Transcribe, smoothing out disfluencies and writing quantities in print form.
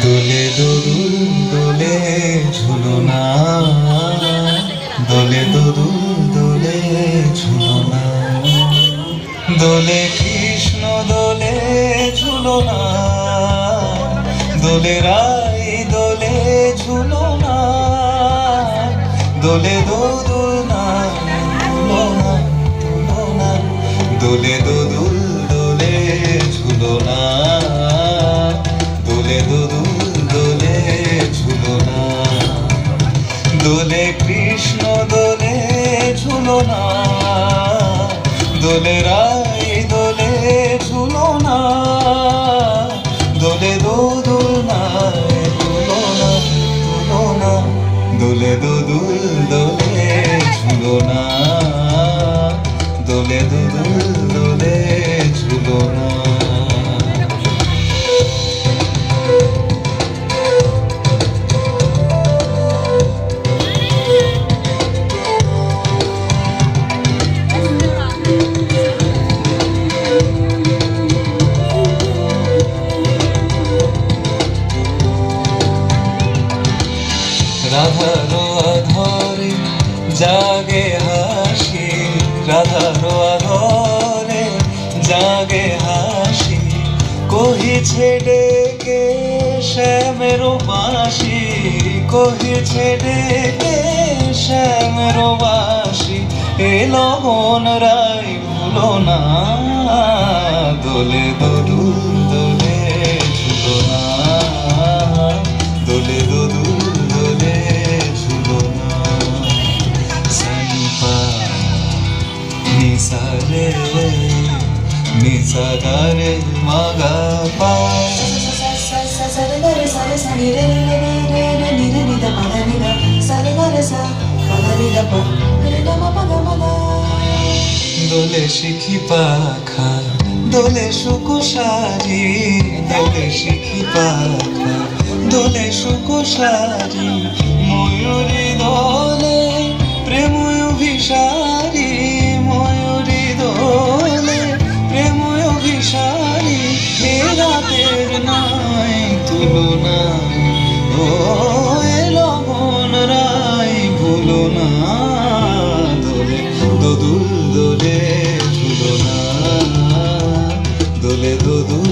দোলে দোদুল দোলে ঝুলনা, দোলে দোদুল দোলে ঝুলনা, দোলে কৃষ্ণ দোলে ঝুলনা, দোলে রাই দোলে ঝুলনা, দোলে দোদুল না ঝুলনা ঝুলনা, দোলে দোদুল দোলে ঝুলনা, দোলে দোদুল দোলে ঝুলনা, দোলে কৃষ্ণ দোলে ঝুলনা, দোলে রাই দোলে ঝুলনা, দোলে দোদুল না ঝুলনা ঝুলনা, দোলে দোদুল দোলে ঝুলনা, দোলে দোদুল দোলে ঝুলনা। রাধার আধরে জাগে হাসি, রাধার আধরে জাগে হাসি, কহিছে ডেকে শ্যামের বাঁশি, কহিছে ডেকে শ্যামের বাঁশি, এলো মন রাই ভুলো না, দোলে দোদুল দোলে ঝুলনা, দোলে দোদুল দোলে ঝুলনা, সনিপা নিসা রে নিসা গা রে মা গা পা, দোলে শিখি পাখা দোলে সুকুশারি, দোলে শিখি পাখা দোলে সুকুশারি, ময়ূরী দোলে প্রেম অভিসারী, ময়ূরী দোলে প্রেম অভিসারী, এ রাতের নাই তুলনা, ও এলো মন রাই ভুলো না, দোলে দোদুল দোলে ঝুলনা, দোলে দোদুল